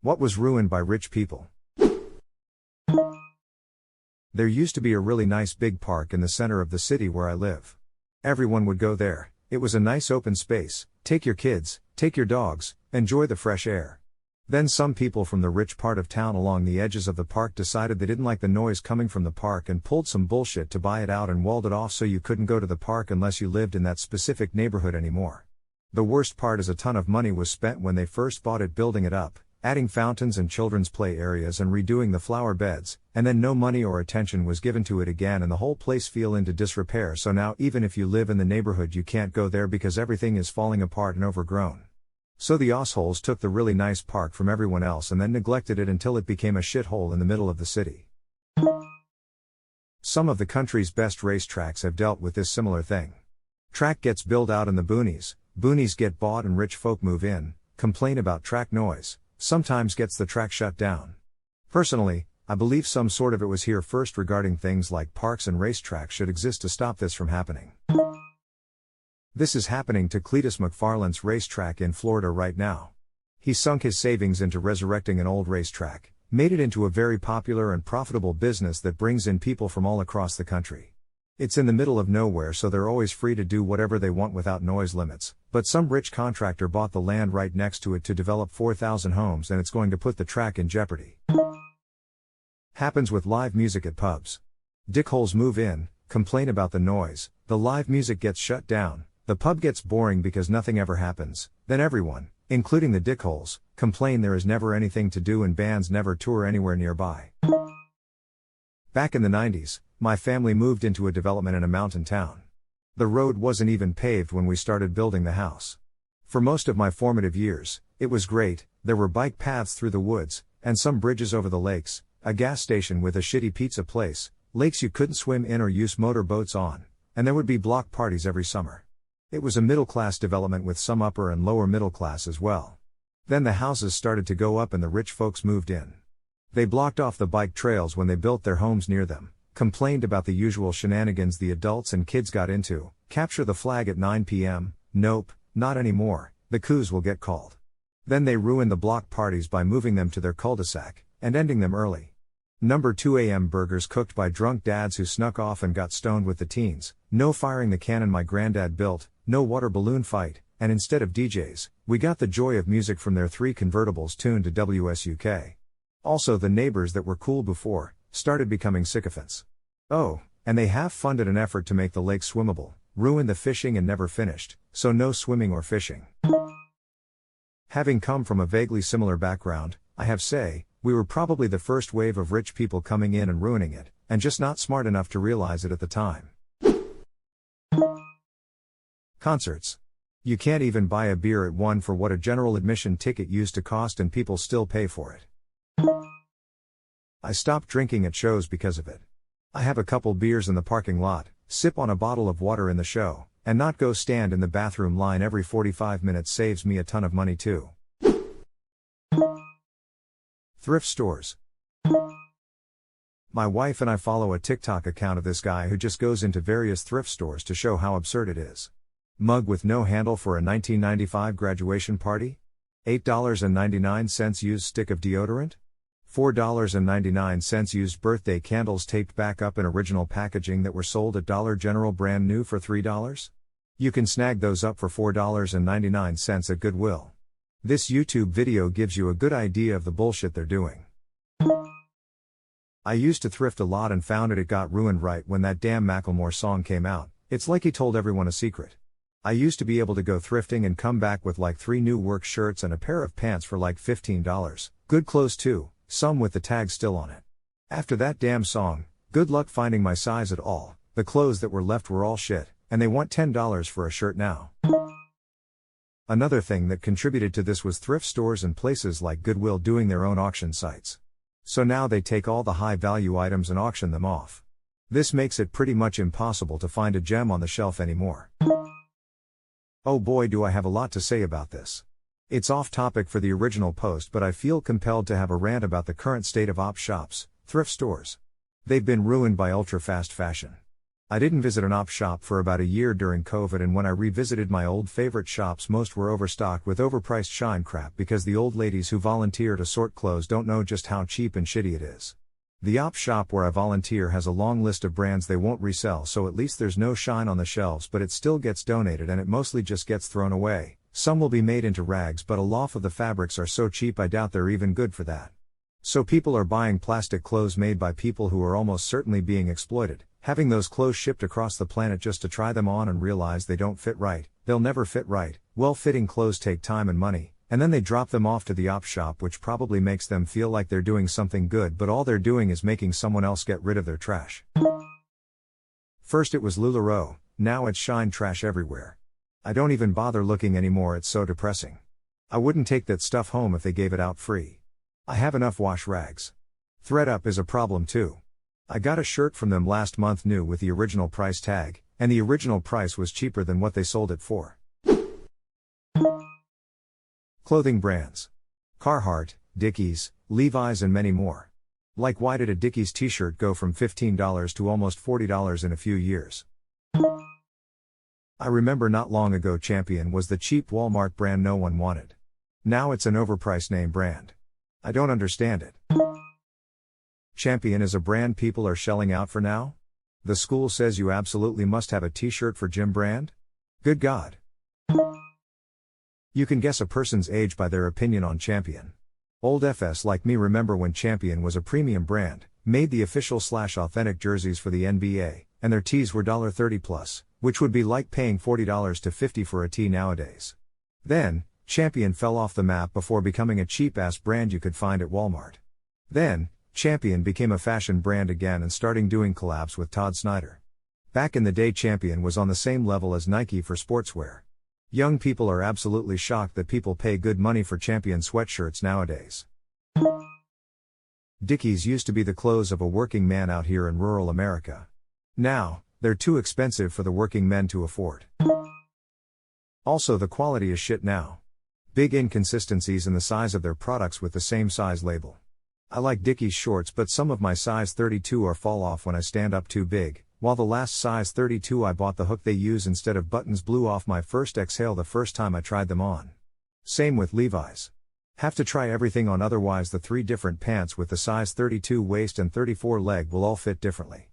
What was ruined by rich people? There used to be a really nice big park in the center of the city where I live. Everyone would go there. It was a nice open space. Take your kids, take your dogs, enjoy the fresh air. Then some people from the rich part of town along the edges of the park decided they didn't like the noise coming from the park and pulled some bullshit to buy it out and walled it off so you couldn't go to the park unless you lived in that specific neighborhood anymore. The worst part is a ton of money was spent when they first bought it building it up, adding fountains and children's play areas and redoing the flower beds, and then no money or attention was given to it again and the whole place fell into disrepair, so now even if you live in the neighborhood you can't go there because everything is falling apart and overgrown. So the assholes took the really nice park from everyone else and then neglected it until it became a shithole in the middle of the city. Some of the country's best racetracks have dealt with this similar thing. Track gets built out in the boonies, boonies get bought and rich folk move in, complain about track noise, sometimes gets the track shut down. Personally, I believe some sort of it was here first regarding things like parks and racetracks should exist to stop this from happening. This is happening to Cletus McFarland's racetrack in Florida right now. He sunk his savings into resurrecting an old racetrack, made it into a very popular and profitable business that brings in people from all across the country. It's in the middle of nowhere so they're always free to do whatever they want without noise limits, but some rich contractor bought the land right next to it to develop 4,000 homes and it's going to put the track in jeopardy. Happens with live music at pubs. Dickholes move in, complain about the noise, the live music gets shut down, the pub gets boring because nothing ever happens, then everyone, including the dickholes, complain there is never anything to do and bands never tour anywhere nearby. Back in the 90s, my family moved into a development in a mountain town. The road wasn't even paved when we started building the house. For most of my formative years, it was great. There were bike paths through the woods, and some bridges over the lakes, a gas station with a shitty pizza place, lakes you couldn't swim in or use motor boats on, and there would be block parties every summer. It was a middle-class development with some upper and lower middle class as well. Then the houses started to go up and the rich folks moved in. They blocked off the bike trails when they built their homes near them, complained about the usual shenanigans the adults and kids got into, capture the flag at 9 p.m, nope, not anymore, the coups will get called. Then they ruined the block parties by moving them to their cul-de-sac, and ending them early. Number 2 a.m. burgers cooked by drunk dads who snuck off and got stoned with the teens, no firing the cannon my granddad built, no water balloon fight, and instead of DJs, we got the joy of music from their 3 convertibles tuned to WSUK. Also the neighbors that were cool before, started becoming sycophants. Oh, and they half-funded an effort to make the lake swimmable, ruined the fishing and never finished, so no swimming or fishing. Having come from a vaguely similar background, I have say, we were probably the first wave of rich people coming in and ruining it, and just not smart enough to realize it at the time. Concerts. You can't even buy a beer at one for what a general admission ticket used to cost and people still pay for it. I stopped drinking at shows because of it. I have a couple beers in the parking lot, sip on a bottle of water in the show, and not go stand in the bathroom line every 45 minutes saves me a ton of money too. Thrift stores. My wife and I follow a TikTok account of this guy who just goes into various thrift stores to show how absurd it is. Mug with no handle for a 1995 graduation party? $8.99 used stick of deodorant? $4.99 used birthday candles taped back up in original packaging that were sold at Dollar General brand new for $3? You can snag those up for $4.99 at Goodwill. This YouTube video gives you a good idea of the bullshit they're doing. I used to thrift a lot and found it got ruined right when that damn Macklemore song came out. It's like he told everyone a secret. I used to be able to go thrifting and come back with like 3 new work shirts and a pair of pants for like $15. Good clothes too, some with the tag still on it. After that damn song, good luck finding my size at all. The clothes that were left were all shit, and they want $10 for a shirt now. Another thing that contributed to this was thrift stores and places like Goodwill doing their own auction sites. So now they take all the high-value items and auction them off. This makes it pretty much impossible to find a gem on the shelf anymore. Oh boy, do I have a lot to say about this. It's off topic for the original post, but I feel compelled to have a rant about the current state of op shops, thrift stores. They've been ruined by ultra-fast fashion. I didn't visit an op shop for about a year during COVID, and when I revisited my old favorite shops, most were overstocked with overpriced shine crap because the old ladies who volunteer to sort clothes don't know just how cheap and shitty it is. The op shop where I volunteer has a long list of brands they won't resell, so at least there's no shine on the shelves, but it still gets donated and it mostly just gets thrown away. Some will be made into rags, but a lot of the fabrics are so cheap I doubt they're even good for that. So people are buying plastic clothes made by people who are almost certainly being exploited, having those clothes shipped across the planet just to try them on and realize they don't fit right, they'll never fit right. Well-fitting clothes take time and money, and then they drop them off to the op shop, which probably makes them feel like they're doing something good, but all they're doing is making someone else get rid of their trash. First it was LuLaRoe, now it's shine trash everywhere. I don't even bother looking anymore, it's so depressing. I wouldn't take that stuff home if they gave it out free. I have enough wash rags. ThredUp is a problem too. I got a shirt from them last month new with the original price tag, and the original price was cheaper than what they sold it for. Clothing brands. Carhartt, Dickies, Levi's and many more. Like, why did a Dickies t-shirt go from $15 to almost $40 in a few years? I remember not long ago Champion was the cheap Walmart brand no one wanted. Now it's an overpriced name brand. I don't understand it. Champion is a brand people are shelling out for now? The school says you absolutely must have a t-shirt for gym brand? Good God. You can guess a person's age by their opinion on Champion. Old FS like me remember when Champion was a premium brand, made the official/authentic jerseys for the NBA, and their tees were $30 plus, which would be like paying $40 to $50 for a tee nowadays. Then, Champion fell off the map before becoming a cheap-ass brand you could find at Walmart. Then, Champion became a fashion brand again and starting doing collabs with Todd Snyder. Back in the day Champion was on the same level as Nike for sportswear. Young people are absolutely shocked that people pay good money for Champion sweatshirts nowadays. Dickies used to be the clothes of a working man out here in rural America. Now, they're too expensive for the working men to afford. Also, the quality is shit now. Big inconsistencies in the size of their products with the same size label. I like Dickies shorts, but some of my size 32 are fall off when I stand up too big, while the last size 32 I bought the hook they use instead of buttons blew off my first exhale the first time I tried them on. Same with Levi's. Have to try everything on, otherwise the 3 different pants with the size 32 waist and 34 leg will all fit differently.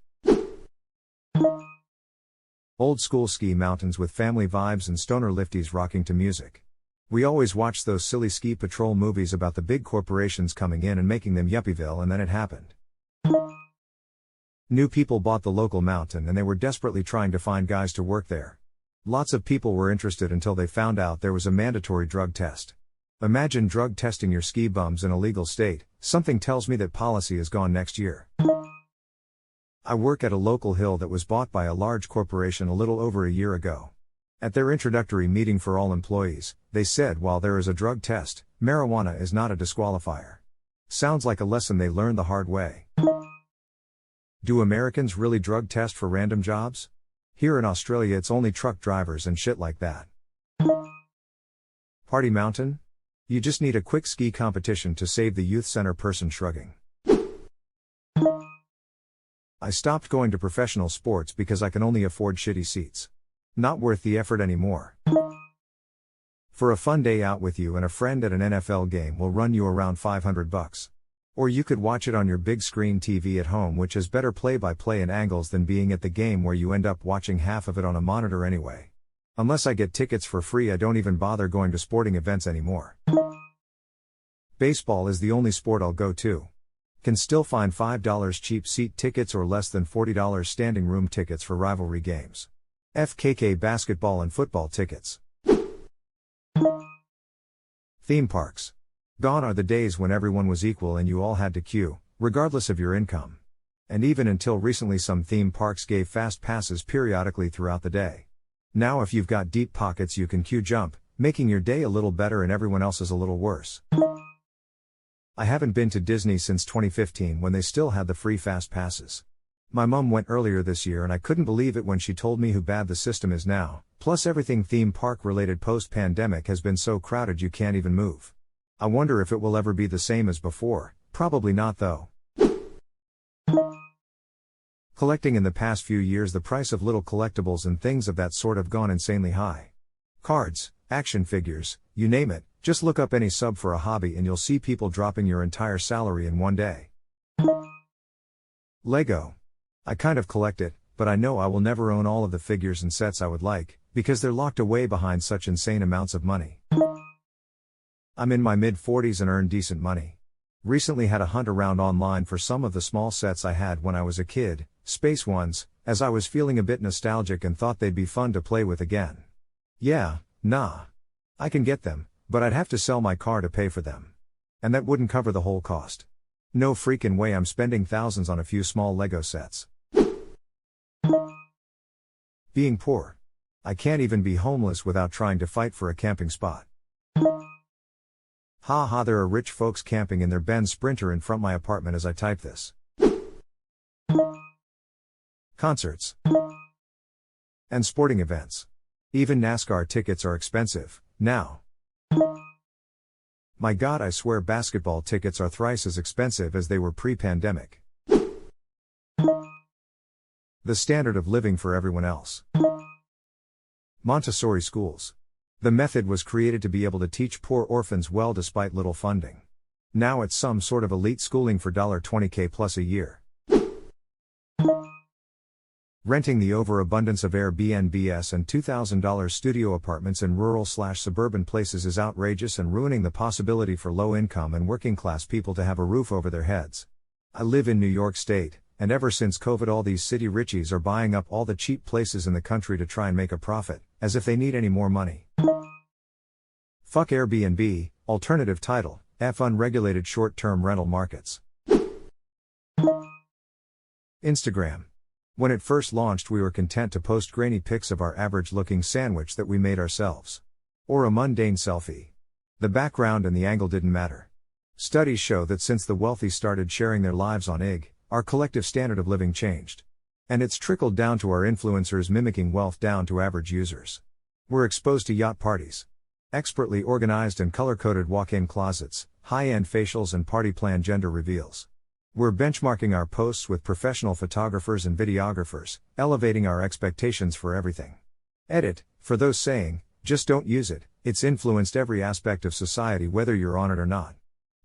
Old school ski mountains with family vibes and stoner lifties rocking to music. We always watched those silly ski patrol movies about the big corporations coming in and making them yuppieville, and then it happened. New people bought the local mountain and they were desperately trying to find guys to work there. Lots of people were interested until they found out there was a mandatory drug test. Imagine drug testing your ski bums in a legal state. Something tells me that policy is gone next year. I work at a local hill that was bought by a large corporation a little over a year ago. At their introductory meeting for all employees, they said while there is a drug test, marijuana is not a disqualifier. Sounds like a lesson they learned the hard way. Do Americans really drug test for random jobs? Here in Australia it's only truck drivers and shit like that. Party Mountain? You just need a quick ski competition to save the youth center person shrugging. I stopped going to professional sports because I can only afford shitty seats. Not worth the effort anymore. For a fun day out with you and a friend at an NFL game will run you around $500. Or you could watch it on your big screen TV at home, which has better play-by-play and angles than being at the game where you end up watching half of it on a monitor anyway. Unless I get tickets for free, I don't even bother going to sporting events anymore. Baseball is the only sport I'll go to. Can still find $5 cheap seat tickets or less than $40 standing room tickets for rivalry games. FKK basketball and football tickets. Theme parks. Gone are the days when everyone was equal and you all had to queue, regardless of your income. And even until recently some theme parks gave fast passes periodically throughout the day. Now if you've got deep pockets you can queue jump, making your day a little better and everyone else's a little worse. I haven't been to Disney since 2015 when they still had the free fast passes. My mum went earlier this year and I couldn't believe it when she told me how bad the system is now, plus everything theme park related post-pandemic has been so crowded you can't even move. I wonder if it will ever be the same as before, probably not though. Collecting in the past few years, the price of little collectibles and things of that sort have gone insanely high. Cards, action figures, you name it, just look up any sub for a hobby and you'll see people dropping your entire salary in one day. Lego. I kind of collect it, but I know I will never own all of the figures and sets I would like, because they're locked away behind such insane amounts of money. I'm in my mid-40s and earn decent money. Recently had a hunt around online for some of the small sets I had when I was a kid, space ones, as I was feeling a bit nostalgic and thought they'd be fun to play with again. Yeah, nah. I can get them, but I'd have to sell my car to pay for them. And that wouldn't cover the whole cost. No freaking way I'm spending thousands on a few small Lego sets. Being poor. I can't even be homeless without trying to fight for a camping spot. Ha, there are rich folks camping in their Benz Sprinter in front of my apartment as I type this. Concerts. And sporting events. Even NASCAR tickets are expensive, now. My God, I swear basketball tickets are thrice as expensive as they were pre-pandemic. The standard of living for everyone else. Montessori schools. The method was created to be able to teach poor orphans well despite little funding. Now it's some sort of elite schooling for $20K plus a year. Renting the overabundance of Airbnbs and $2,000 studio apartments in rural/suburban places is outrageous and ruining the possibility for low-income and working-class people to have a roof over their heads. I live in New York State, and ever since COVID all these city richies are buying up all the cheap places in the country to try and make a profit, as if they need any more money. Fuck Airbnb, alternative title, F unregulated short-term rental markets. Instagram. When it first launched we were content to post grainy pics of our average-looking sandwich that we made ourselves. Or a mundane selfie. The background and the angle didn't matter. Studies show that since the wealthy started sharing their lives on IG, our collective standard of living changed. And it's trickled down to our influencers mimicking wealth down to average users. We're exposed to yacht parties. Expertly organized and color-coded walk-in closets, high-end facials and party-planned gender reveals. We're benchmarking our posts with professional photographers and videographers, elevating our expectations for everything. Edit, for those saying, just don't use it, it's influenced every aspect of society whether you're on it or not.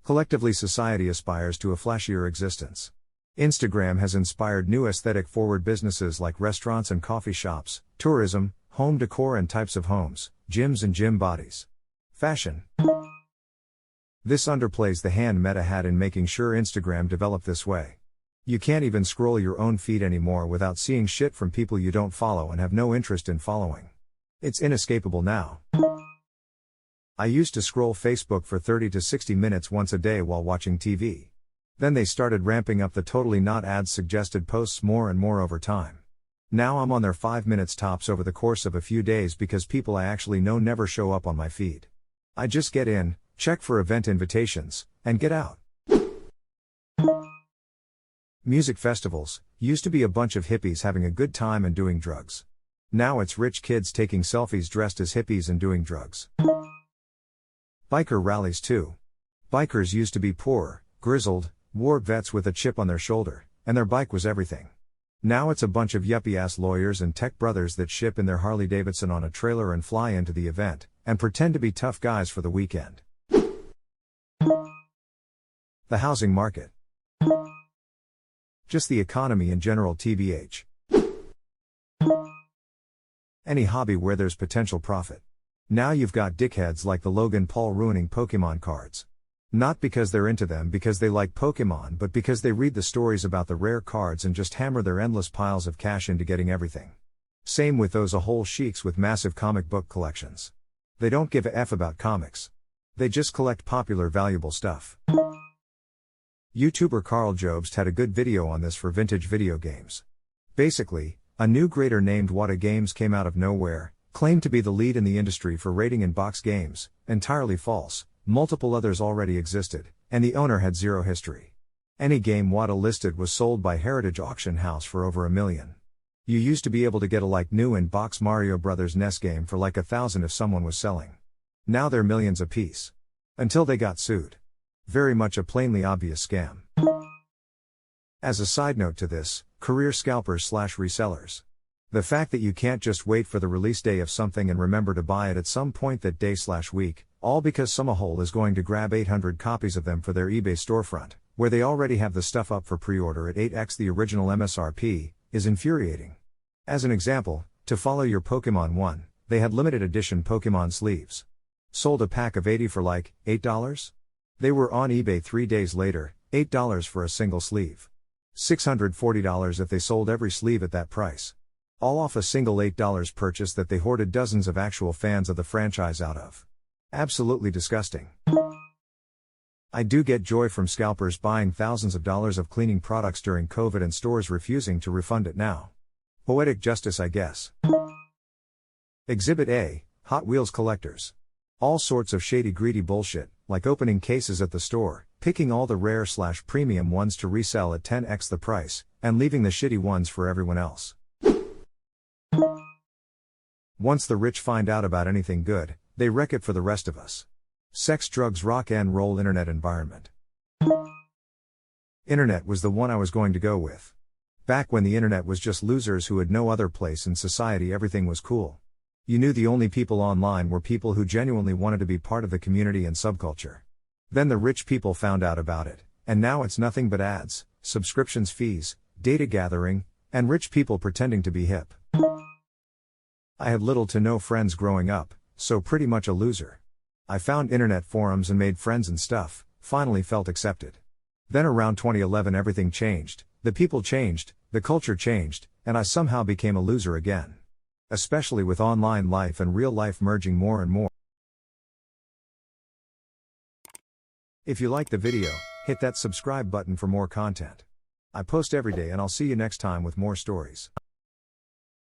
Collectively society aspires to a flashier existence. Instagram has inspired new aesthetic-forward businesses like restaurants and coffee shops, tourism, home decor and types of homes, gyms and gym bodies. Fashion. This underplays the hand Meta had in making sure Instagram developed this way. You can't even scroll your own feed anymore without seeing shit from people you don't follow and have no interest in following. It's inescapable now. I used to scroll Facebook for 30 to 60 minutes once a day while watching TV. Then they started ramping up the totally not ads suggested posts more and more over time. Now I'm on their 5 minutes tops over the course of a few days because people I actually know never show up on my feed. I just get in, check for event invitations, and get out. Music festivals used to be a bunch of hippies having a good time and doing drugs. Now it's rich kids taking selfies dressed as hippies and doing drugs. Biker rallies too. Bikers used to be poor, grizzled, war vets with a chip on their shoulder, and their bike was everything. Now it's a bunch of yuppie-ass lawyers and tech brothers that ship in their Harley-Davidson on a trailer and fly into the event, and pretend to be tough guys for the weekend. The housing market. Just the economy in general tbh. Any hobby where there's potential profit. Now you've got dickheads like the Logan Paul ruining Pokemon cards. Not because they're into them because they like Pokemon but because they read the stories about the rare cards and just hammer their endless piles of cash into getting everything. Same with those ahole sheiks with massive comic book collections. They don't give a F about comics. They just collect popular valuable stuff. YouTuber Carl Jobst had a good video on this for vintage video games. Basically, a new grader named Wata Games came out of nowhere, claimed to be the lead in the industry for rating in box games, entirely false, multiple others already existed, and the owner had zero history. Any game Wata listed was sold by Heritage Auction House for over $1 million. You used to be able to get a new in-box Mario Bros. NES game for like $1,000 if someone was selling. Now they're millions a piece. Until they got sued. Very much a plainly obvious scam. As a side note to this, career scalpers/resellers. The fact that you can't just wait for the release day of something and remember to buy it at some point that day/week, all because some a-hole is going to grab 800 copies of them for their eBay storefront, where they already have the stuff up for pre-order at 8x the original MSRP, is infuriating. As an example, to follow your Pokemon one, they had limited edition Pokemon sleeves. Sold a pack of 80 for like $8? They were on eBay 3 days later, $8 for a single sleeve. $640 if they sold every sleeve at that price. All off a single $8 purchase that they hoarded dozens of actual fans of the franchise out of. Absolutely disgusting. I do get joy from scalpers buying thousands of dollars of cleaning products during COVID and stores refusing to refund it now. Poetic justice, I guess. Exhibit A, Hot Wheels collectors. All sorts of shady greedy bullshit, like opening cases at the store, picking all the rare/premium ones to resell at 10x the price, and leaving the shitty ones for everyone else. Once the rich find out about anything good, they wreck it for the rest of us. Sex, drugs, rock and roll internet environment. Internet was the one I was going to go with. Back when the internet was just losers who had no other place in society, everything was cool. You knew the only people online were people who genuinely wanted to be part of the community and subculture. Then the rich people found out about it, and now it's nothing but ads, subscriptions, fees, data gathering, and rich people pretending to be hip. I had little to no friends growing up, so pretty much a loser. I found internet forums and made friends and stuff, finally felt accepted. Then around 2011 everything changed, the people changed, the culture changed, and I somehow became a loser again. Especially with online life and real life merging more and more. If you liked the video, hit that subscribe button for more content. I post every day and I'll see you next time with more stories.